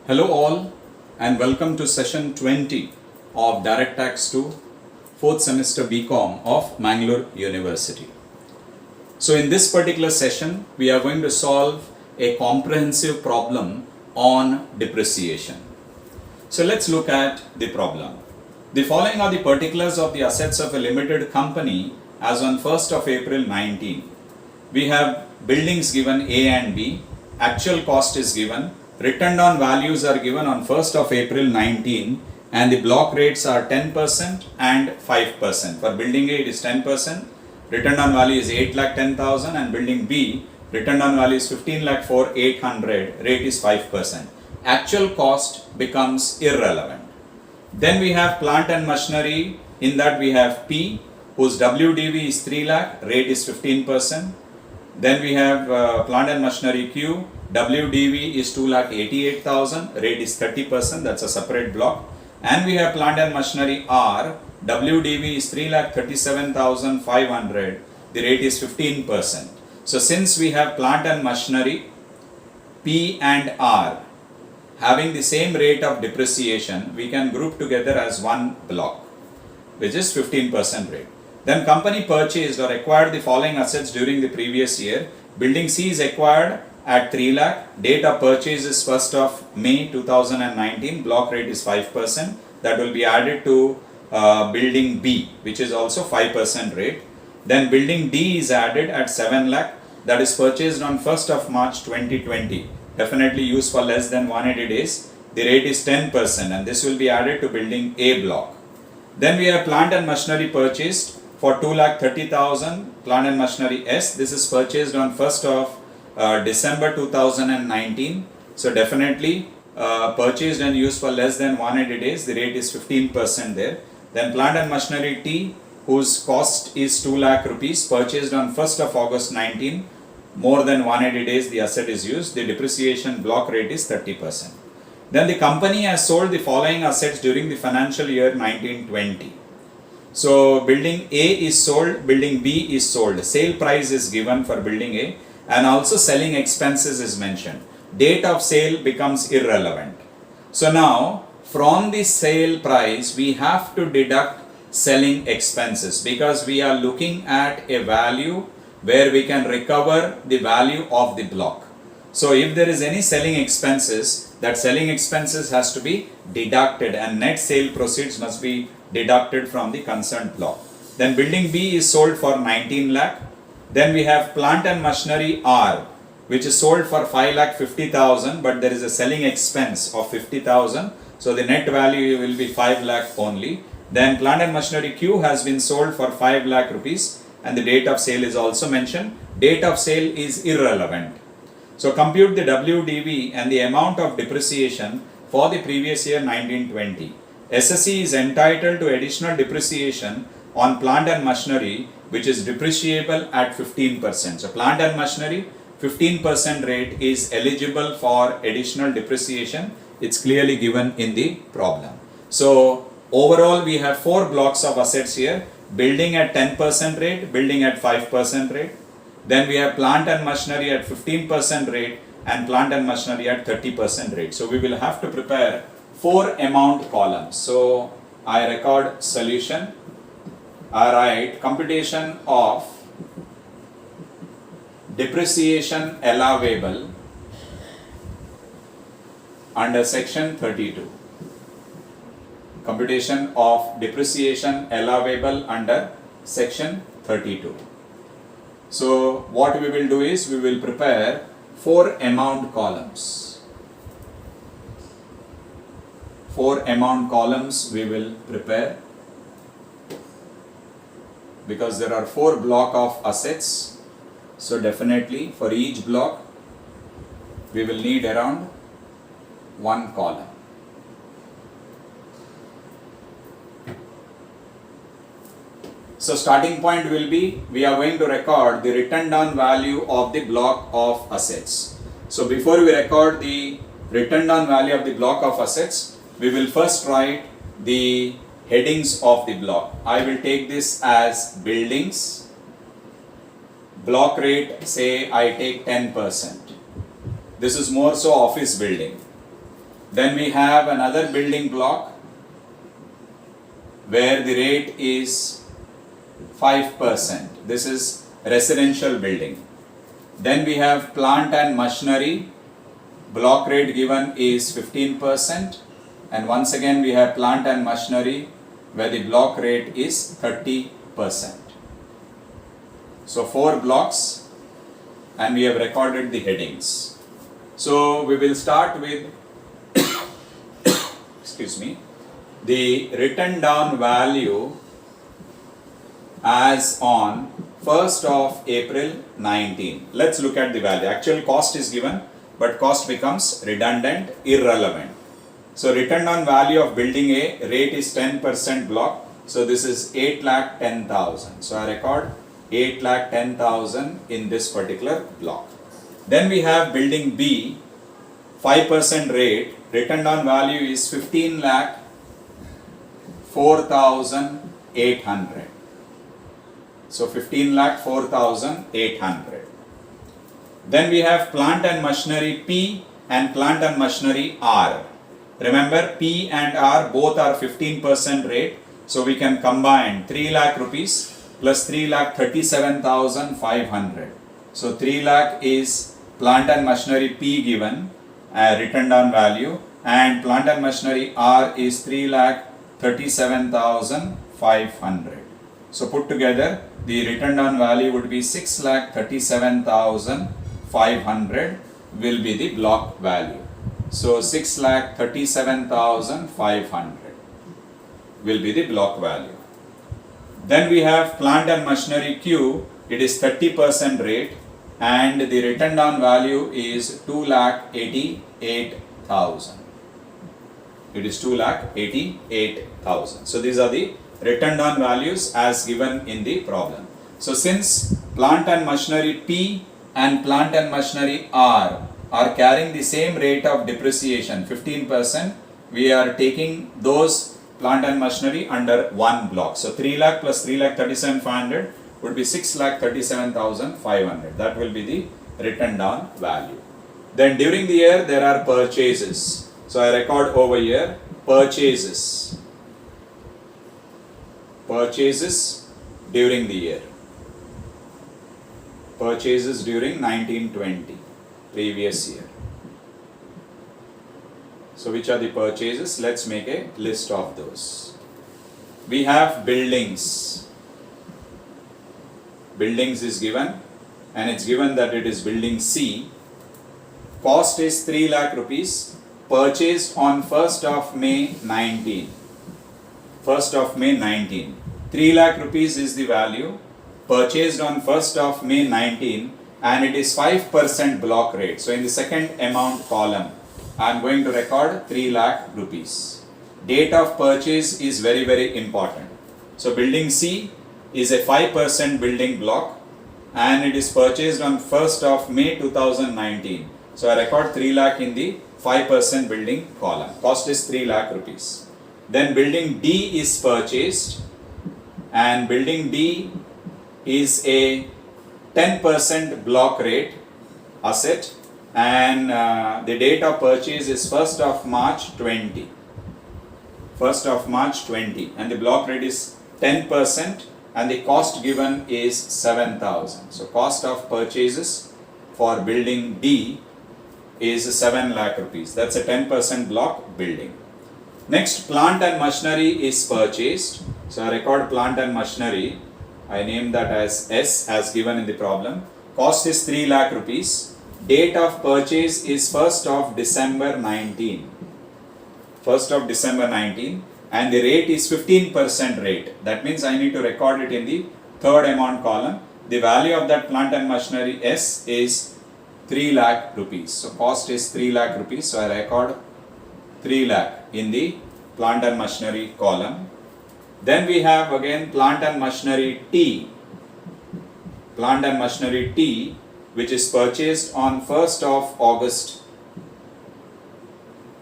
Hello all and welcome to session 20 of Direct Tax 2 4th semester BCom of Mangalore University. So in this particular session we are going to solve a comprehensive problem on depreciation. So let's look at the problem. The following are the particulars of the assets of a limited company as on 1st of April 19. We have buildings given A and B, actual cost is given, written down values are given on 1st of April 19 and the block rates are 10% and 5%. For building A it is 10%, written down value is 8,10,000 and building B written down value is 15,04,800, rate is 5%. Actual cost becomes irrelevant. Then we have plant and machinery, in that we have P whose WDV is 3 lakh, rate is 15%. Then we have plant and machinery Q, WDV is 2,88,000, rate is 30%, that's a separate block. And we have plant and machinery R, WDV is 3,37,500, the rate is 15%. So since we have plant and machinery P and R having the same rate of depreciation, we can group together as one block, which is 15% rate. Then company purchased or acquired the following assets during the previous year. Building C is acquired at 3 lakh, date of purchase is 1st of May 2019, block rate is 5%, that will be added to building B, which is also 5% rate. Then building D is added at 7 lakh, that is purchased on 1st of March 2020, definitely used for less than 180 days, the rate is 10% and this will be added to building A block. Then we have plant and machinery purchased for 2,30,000, plant and machinery S, this is purchased on 1st of December 2019, so definitely purchased and used for less than 180 days, the rate is 15% there. Then plant and machinery T, whose cost is 2 lakh rupees, purchased on 1st of August 19, more than 180 days the asset is used, the depreciation block rate is 30%. Then the company has sold the following assets during the financial year 1920. So building A is sold, building B is sold, sale price is given for building A and also selling expenses is mentioned. Date of sale becomes irrelevant. So now from the sale price we have to deduct selling expenses because we are looking at a value where we can recover the value of the block. So if there is any selling expenses, that selling expenses has to be deducted and net sale proceeds must be deducted from the concerned block. Then building B is sold for 19 lakh. Then we have plant and machinery R, which is sold for 5,50,000, but there is a selling expense of 50,000. So the net value will be 5 lakh only. Then plant and machinery Q has been sold for 5 lakh rupees and the date of sale is also mentioned. Date of sale is irrelevant. So compute the WDV and the amount of depreciation for the previous year 1920. SSE is entitled to additional depreciation on plant and machinery which is depreciable at 15%. So plant and machinery 15% rate is eligible for additional depreciation. It's clearly given in the problem. So overall we have 4 blocks of assets here. Building at 10% rate, building at 5% rate. Then we have plant and machinery at 15% rate and plant and machinery at 30% rate. So we will have to prepare 4 amount columns. So I record solution. I write computation of depreciation allowable under section 32. Computation of depreciation allowable under section 32. So what we will do is we will prepare 4 amount columns. 4 amount columns we will prepare because there are 4 block of assets. So definitely for each block we will need around 1 column. So starting point will be, we are going to record the written down value of the block of assets. So before we record the written down value of the block of assets, we will first write the headings of the block. I will take this as buildings, block rate, say I take 10%. This is more so office building. Then we have another building block where the rate is 5%. This is residential building. Then we have plant and machinery. Block rate given is 15%. And once again we have plant and machinery where the block rate is 30%. So 4 blocks and we have recorded the headings. So we will start with excuse me, the written down value as on 1st of April 19. Let's look at the value. Actual cost is given, but cost becomes redundant, irrelevant. So written down value of building A, rate is 10% block. So this is 8,10,000. So I record 8,10,000 in this particular block. Then we have building B, 5% rate, written down value is 15,04,800. So 15,04,800. Then we have plant and machinery P and plant and machinery R. Remember, P and R both are 15% rate. So we can combine 3 lakh rupees plus 3,37,500. So 3 lakh is plant and machinery P given, written down value, and plant and machinery R is 3,37,500. So put together, the written down value would be 6,37,500 will be the block value. So 6,37,500 will be the block value. Then we have plant and machinery Q, it is 30% rate and the written down value is 2,88,000. It is 2,88,000. So these are the written down values as given in the problem. So since plant and machinery P and plant and machinery R are carrying the same rate of depreciation, 15%, we are taking those plant and machinery under one block. So 3 lakh plus 3,37,500 would be 6,37,500. That will be the written down value. Then during the year there are purchases. So I record over here purchases. Purchases during the year. Purchases during 1920, previous year. So which are the purchases? Let's make a list of those. We have buildings. Buildings is given and it's given that it is building C. Cost is 3 lakh rupees. Purchased on 1st of May 19. 1st of May 19. 3 lakh rupees is the value. Purchased on 1st of May 19 and it is 5% block rate. So in the second amount column, I am going to record 3 lakh rupees. Date of purchase is very, very important. So building C is a 5% building block and it is purchased on 1st of May 2019. So I record 3 lakh in the 5% building column. Cost is 3 lakh rupees. Then building D is purchased and building D is a 10% block rate asset and the date of purchase is 1st of March 20. 1st of March 20 and the block rate is 10% and the cost given is 7,000. So cost of purchases for building D is 7 lakh rupees. That's a 10% block building. Next, plant and machinery is purchased. So I record plant and machinery. I name that as S as given in the problem. Cost is 3 lakh rupees. Date of purchase is 1st of December 19. 1st of December 19 and the rate is 15% rate. That means I need to record it in the third amount column. The value of that plant and machinery S is 3 lakh rupees. So cost is 3 lakh rupees. So I record 3 lakh in the plant and machinery column. Then we have again plant and machinery T. Plant and machinery T, which is purchased on 1st of August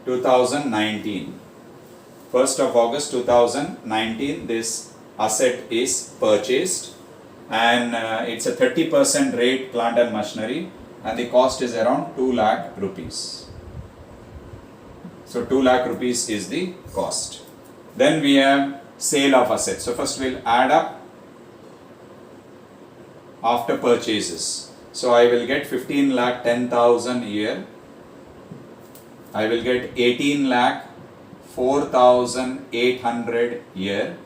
2019. 1st of August 2019 this asset is purchased and it's a 30% rate plant and machinery and the cost is around 2 lakh rupees. So 2 lakh rupees is the cost. Then we have sale of assets. So first we'll add up after purchases. So I will get 15 lakh 10,000 here. I will get 18 lakh 4,800 here.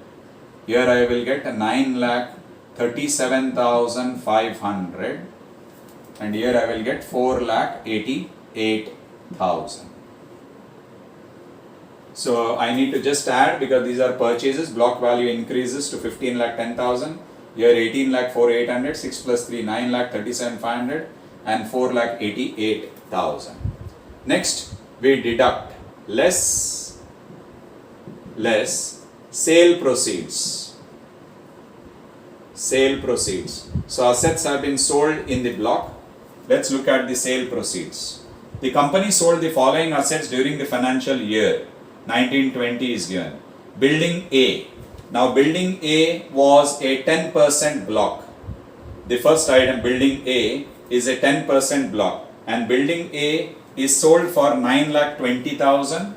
Here I will get 9 lakh 37,500, and here I will get 4 lakh 88,000. So I need to just add, because these are purchases, block value increases to 15 lakh 10,000. Here 18 lakh 4,800, 6 plus 3, 9 lakh 37,500 and 4 lakh 88,000. Next we deduct less sale proceeds. Sale proceeds. So assets have been sold in the block. Let's look at the sale proceeds. The company sold the following assets during the financial year 1920 is given. Building A. Now building A was a 10% block. The first item, building A, is a 10% block, and building A is sold for 9,20,000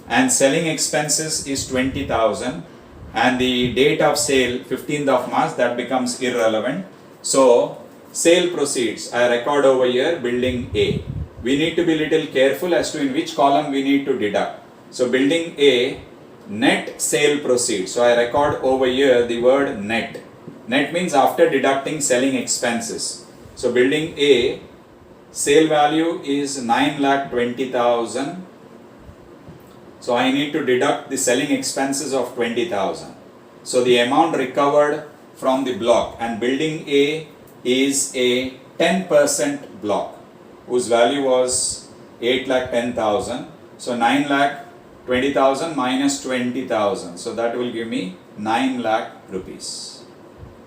and selling expenses is 20,000, and the date of sale 15th of March, that becomes irrelevant. So sale proceeds, I record over here building A. We need to be little careful as to in which column we need to deduct. So building A, net sale proceeds. So I record over here the word net. Net means after deducting selling expenses. So building A, sale value is 9,20,000. So I need to deduct the selling expenses of 20,000. So the amount recovered from the block, and building A is a 10% block whose value was 8,10,000. So 9,20,000 minus 20,000. So that will give me 9 lakh rupees.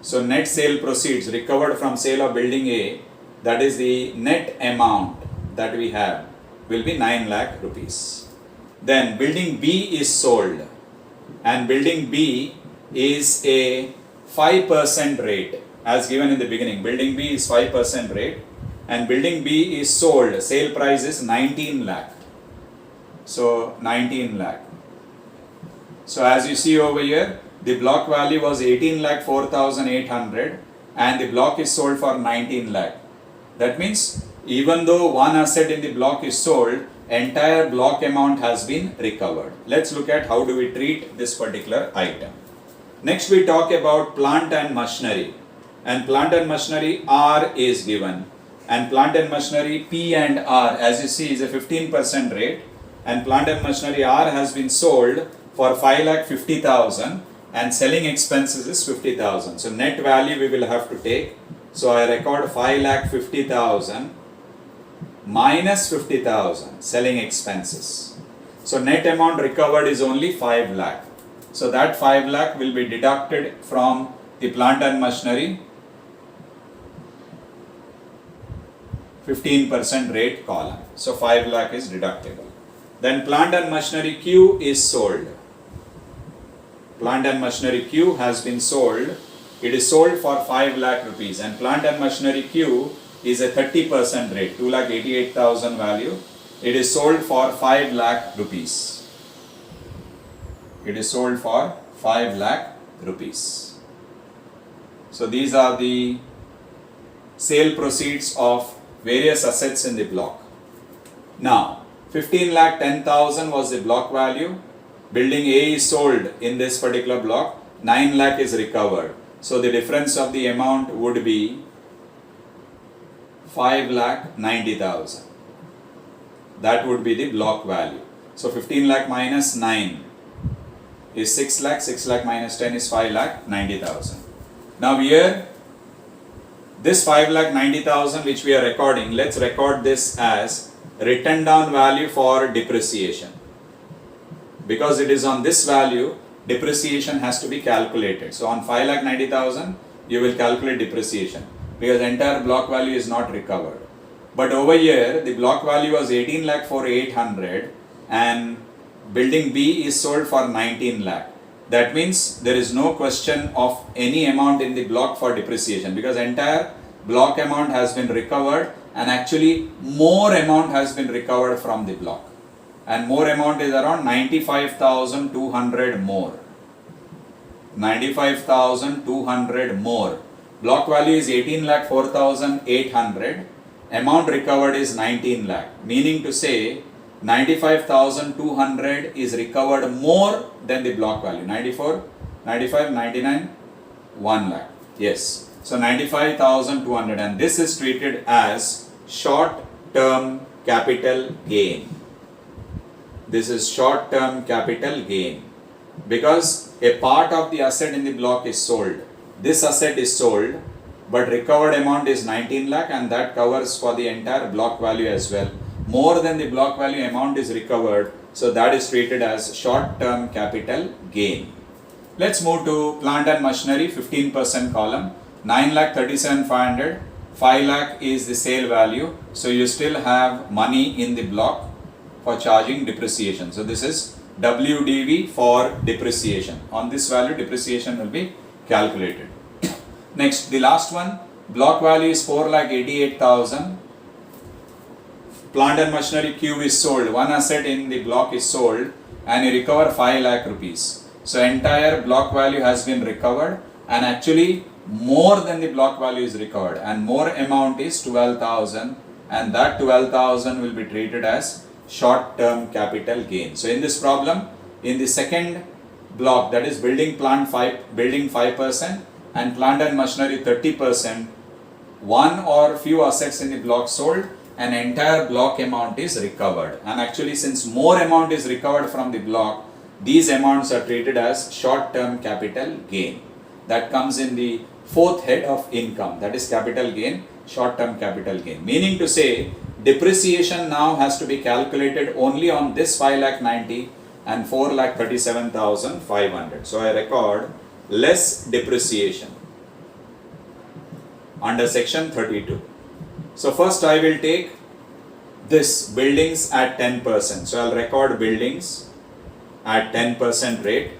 So net sale proceeds recovered from sale of building A, that is the net amount that we have, will be 9 lakh rupees. Then building B is sold, and building B is a 5% rate as given in the beginning. Building B is 5% rate, and building B is sold. Sale price is 19 lakh. So 19 lakh. So as you see over here, the block value was 18 lakh 4,800 and the block is sold for 19 lakh. That means even though one asset in the block is sold, entire block amount has been recovered. Let's look at how do we treat this particular item. Next we talk about plant and machinery, and plant and machinery R is given, and plant and machinery P and R, as you see, is a 15% rate, and plant and machinery R has been sold for 5,50,000 and selling expenses is 50,000. So net value we will have to take. So I record 5,50,000 minus 50,000 selling expenses. So net amount recovered is only 5 lakh. So that 5 lakh will be deducted from the plant and machinery 15% rate column. So 5 lakh is deductible. Then plant and machinery Q is sold. Plant and machinery Q has been sold. It is sold for 5 lakh rupees, and plant and machinery Q is a 30% rate, 2,88,000 value. It is sold for 5 lakh rupees. It is sold for 5 lakh rupees. So these are the sale proceeds of various assets in the block. Now 15 lakh 10,000 was the block value. Building A is sold in this particular block. 9 lakh is recovered. So the difference of the amount would be 5,90,000. That would be the block value. So 15 lakh minus 9 is 6 lakh. 6 lakh minus 10 is 5,90,000. Now here, this 5,90,000 which we are recording, let's record this as written down value for depreciation. Because it is on this value, depreciation has to be calculated. So on 5,90,000, you will calculate depreciation because entire block value is not recovered. But over here, the block value was 18 lakh for 800 and building B is sold for 19 lakh. That means there is no question of any amount in the block for depreciation because entire block amount has been recovered and actually more amount has been recovered from the block. and more amount is around 95,200 more. 95,200 more. Block value is 18,04,800. Amount recovered is 19 lakh. Meaning to say 95,200 is recovered more than the block value. 94, 95, 99, 1 lakh. Yes. So 95,200, and this is treated as short-term capital gain. This is short-term capital gain because a part of the asset in the block is sold. This asset is sold, but recovered amount is 19 lakh, and that covers for the entire block value as well. More than the block value amount is recovered, so that is treated as short-term capital gain. Let's move to plant and machinery, 15% column. 9,37,500. 5 lakh is the sale value, so you still have money in the block for charging depreciation. So this is WDV for depreciation. On this value, depreciation will be calculated. Next, the last one, block value is 4,88,000. Plant and machinery cube is sold. One asset in the block is sold, and you recover 5 lakh rupees. So entire block value has been recovered, and actually more than the block value is recovered, and more amount is 12,000, and that 12,000 will be treated as short-term capital gain. So in this problem, in the second block, that is building 5% and plant and machinery 30%, one or few assets in the block sold, and entire block amount is recovered. And actually, since more amount is recovered from the block, these amounts are treated as short-term capital gain. That comes in the fourth head of income, that is capital gain, short-term capital gain. Meaning to say, depreciation now has to be calculated only on this 5,90,000 and 4,37,500. So I record less depreciation under section 32. So first I will take this buildings at 10%. So I'll record buildings at 10% rate.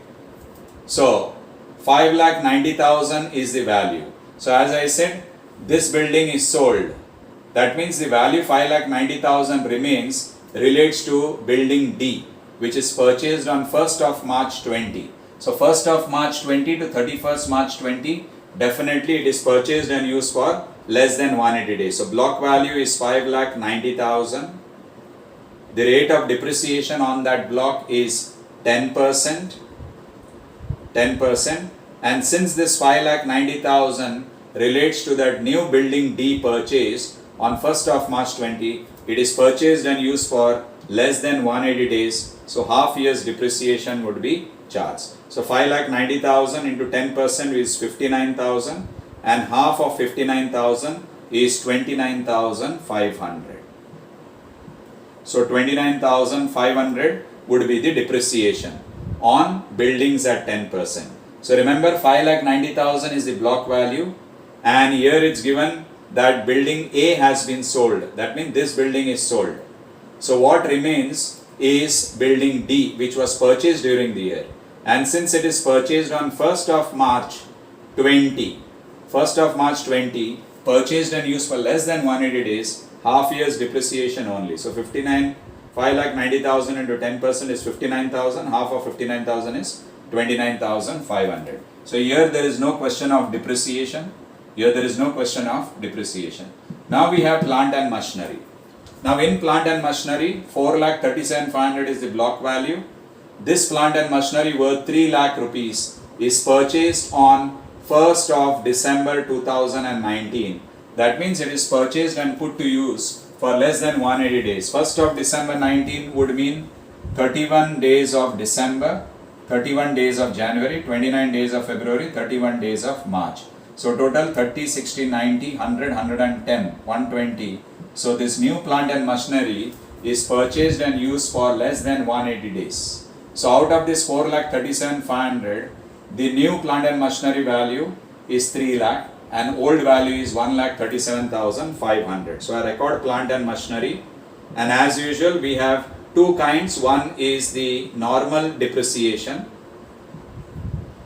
So 5,90,000 is the value. So as I said, this building is sold. That means the value 5,90,000 remains relates to building D, which is purchased on 1st of March 20. So 1st of March 20 to 31st March 20, definitely it is purchased and used for less than 180 days. So block value is 5,90,000. The rate of depreciation on that block is 10%. And since this 5,90,000 relates to that new building D purchased on 1st of March 20, it is purchased and used for less than 180 days. So half year's depreciation would be charged. So 5,90,000 into 10% is 59,000, and half of 59,000 is 29,500. So 29,500 would be the depreciation on buildings at 10%. So remember, 5,90,000 is the block value, and here it's given that building A has been sold. That means this building is sold. So what remains is building D, which was purchased during the year. And since it is purchased on 1st of March 20, purchased and used for less than 180 days, half year's depreciation only. So 5,90,000 into 10% is 59,000, half of 59,000 is 29,500. So here there is no question of depreciation. Now we have plant and machinery. Now in plant and machinery, 4,37,500 is the block value. This plant and machinery worth 3 lakh rupees is purchased on 1st of December 2019. That means it is purchased and put to use for less than 180 days. 1st of December 19 would mean 31 days of December, 31 days of January, 29 days of February, 31 days of March. So total 30, 60, 90, 100, 110, 120. So this new plant and machinery is purchased and used for less than 180 days. So out of this 4,37,500, the new plant and machinery value is 3 lakh and old value is 1,37,500. So I record plant and machinery, and as usual we have two kinds. One is the normal depreciation.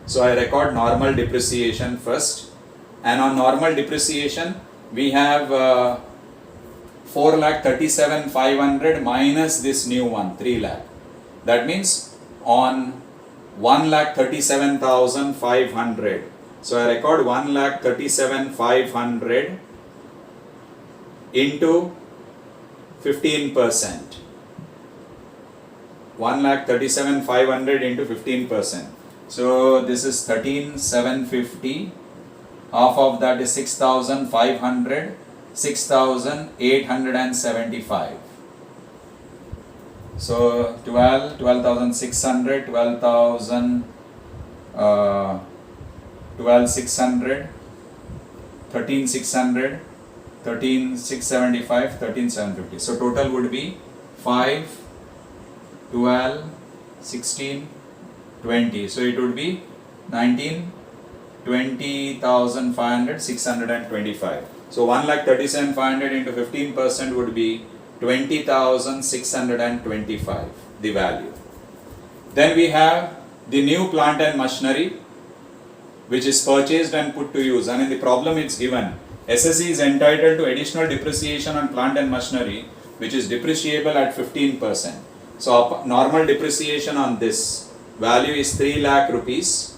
So I record normal depreciation first, and on normal depreciation we have 4,37,500 minus this new one 3 lakh. That means on 1,37,500. So I record 1,37,500 into 15%. 1,37,500 into 15%. So this is 13,750. Half of that is 6,500. 6,875. So 12,600, 12,600, 13,600, 13,675, 13,750. So total would be 5, 12, 16, 20. So it would be 19, 20,500, 625. So 1,37,500 into 15% would be 20,625, the value. Then we have the new plant and machinery which is purchased and put to use, and in the problem it's given SSE is entitled to additional depreciation on plant and machinery which is depreciable at 15%. So normal depreciation on this value is 3 lakh rupees.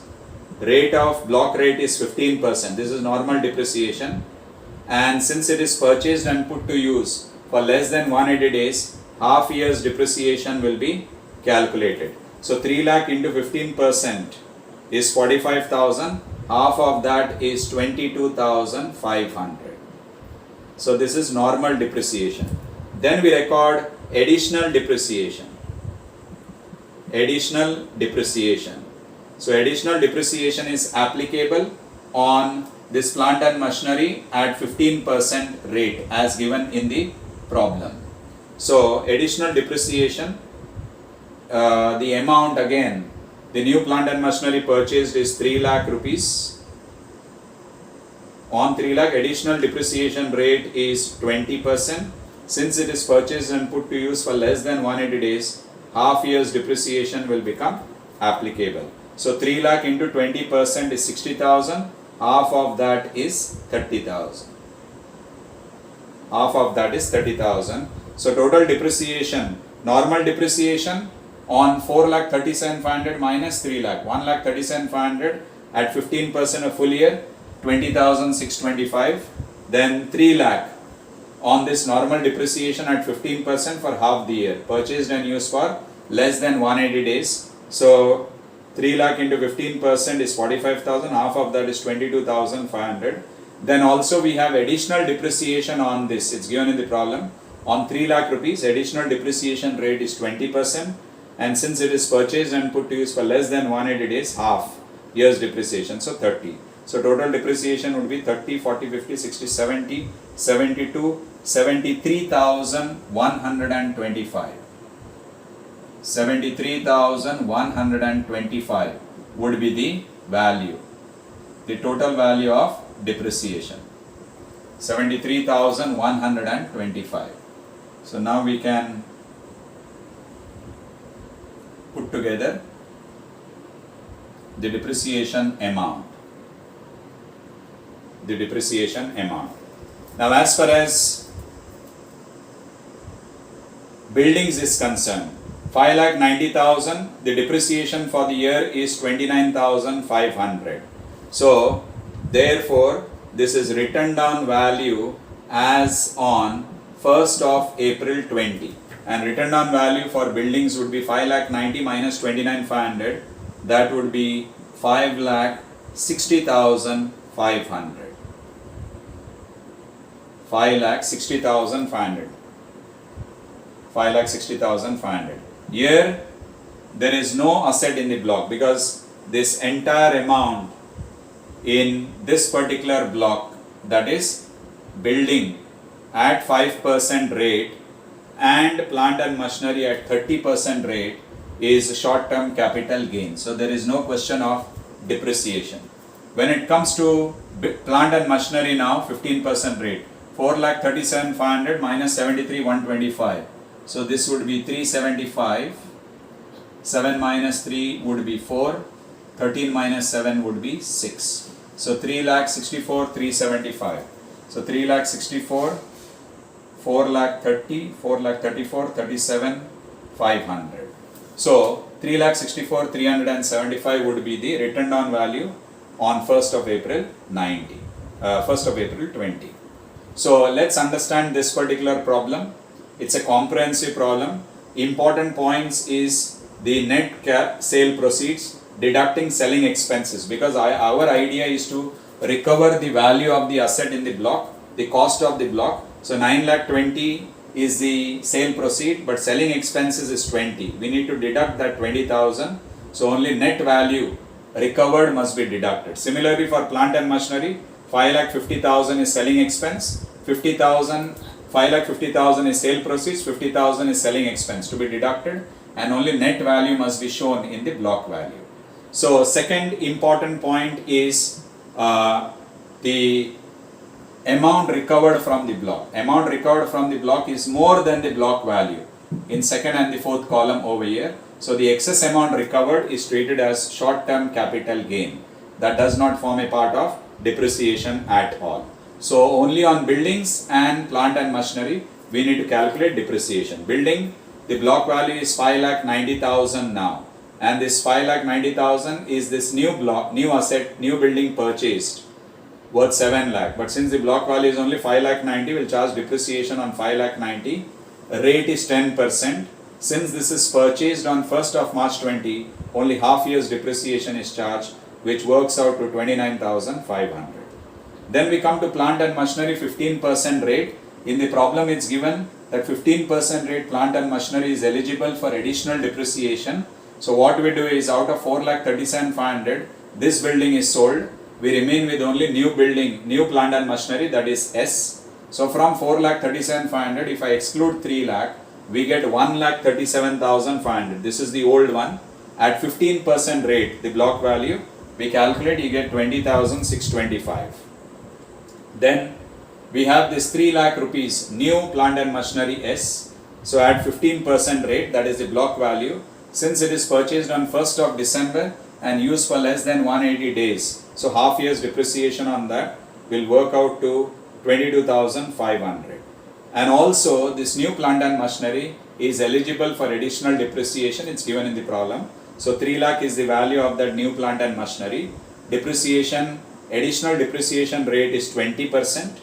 Rate of block rate is 15%. This is normal depreciation. And since it is purchased and put to use for less than 180 days, half year's depreciation will be calculated. So 3 lakh into 15% is 45,000. Half of that is 22,500. So this is normal depreciation. Then we record additional depreciation. Additional depreciation. So additional depreciation is applicable on this plant and machinery at 15% rate as given in the problem. So additional depreciation, the amount again, the new plant and machinery purchased is 3 lakh rupees. On 3 lakh, additional depreciation rate is 20%. Since it is purchased and put to use for less than 180 days, half year's depreciation will become applicable. So 3 lakh into 20% is 60,000. Half of that is 30,000. Half of that is 30,000. So total depreciation, normal depreciation on 4,37,500 minus 3 lakh, 1,37,500 at 15% of full year, 20,625. Then 3 lakh on this normal depreciation at 15% for half the year, purchased and used for less than 180 days. So 3 lakh into 15% is 45,000, half of that is 22,500. Then also we have additional depreciation on this, it's given in the problem. On 3 lakh rupees, additional depreciation rate is 20%, and since it is purchased and put to use for less than 180 days, half year's depreciation, so 30. So total depreciation would be 30, 40, 50, 60, 70, 72, 73,125. 73,125 would be the value, the total value of depreciation. 73,125. So now we can put together the depreciation amount. The depreciation amount. Now as far as buildings is concerned, 5,90,000, the depreciation for the year is 29,500. So therefore this is written down value as on 1st of April 20, and written down value for buildings would be 5,90,000 minus 29,500, that would be 5,60,500. 5,60,500. 5,60,500. Here there is no asset in the block because this entire amount in this particular block, that is building at 5% rate and plant and machinery at 30% rate, is short-term capital gain. So there is no question of depreciation. When it comes to plant and machinery now, 15% rate, 4,37,500 minus 73,125. So this would be 375. 7 minus 3 would be 4. 13 minus 7 would be 6. So 3,64,375. So 3,64,4 4 lakh 30, 4 lakh 34, 37, 500. So 3 lakh 64, 375 would be the written down value on 1st of April 1st of April 20. So let's understand this particular problem. It's a comprehensive problem. Important points is the net sale proceeds deducting selling expenses, because our idea is to recover the value of the asset in the block, the cost of the block. So 9 lakh 20 is the sale proceed, but selling expenses is 20. We need to deduct that 20,000. So only net value recovered must be deducted. Similarly for plant and machinery, 5 lakh 50,000 is selling expense, 5 lakh 50,000 is sale proceeds, 50,000 is selling expense to be deducted, and only net value must be shown in the block value. So second important point is the amount recovered from the block. Amount recovered from the block is more than the block value in second and the fourth column over here. So the excess amount recovered is treated as short-term capital gain. That does not form a part of depreciation at all. So only on buildings and plant and machinery we need to calculate depreciation. Building, the block value is 5,90,000 now, and this 5,90,000 is this new block, new asset, new building purchased worth 7 lakh. But since the block value is only 5,90,000, we'll charge depreciation on 5,90,000. Rate is 10%. Since this is purchased on 1st of March 20, only half year's depreciation is charged, which works out to 29,500. Then we come to plant and machinery 15% rate. In the problem it's given that 15% rate plant and machinery is eligible for additional depreciation. So what we do is, out of 4,37,500, this building is sold. We remain with only new building, new plant and machinery, that is S. So from 4,37,500, if I exclude 3 lakh, we get 1,37,500. This is the old one. At 15% rate, the block value, we calculate, you get 20,625. Then we have this 3 lakh rupees new plant and machinery S. So at 15% rate, that is the block value. Since it is purchased on 1st of December and used for less than 180 days, so half year's depreciation on that will work out to 22,500. And also this new plant and machinery is eligible for additional depreciation. It's given in the problem. So 3 lakh is the value of that new plant and machinery. Depreciation, additional depreciation rate is 20%,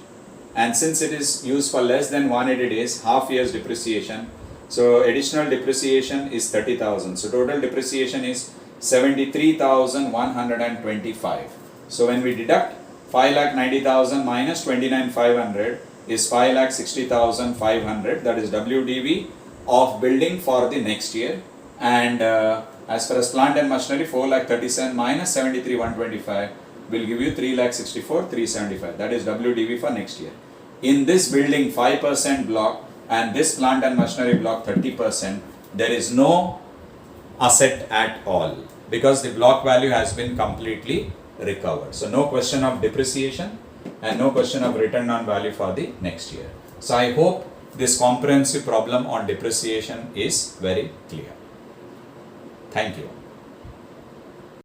and since it is used for less than 180 days, half year's depreciation, so additional depreciation is 30,000. So total depreciation is 73,125. So when we deduct 5,90,000 minus 29,500 is 5,60,500. That is WDV of building for the next year. And as far as plant and machinery, 4,37,000 minus 73,125 will give you 3,64,375. That is WDV for next year. In this building 5% block and this plant and machinery block 30%, there is no asset at all, because the block value has been completely recovered. So no question of depreciation and no question of return on value for the next year. So I hope this comprehensive problem on depreciation is very clear. Thank you.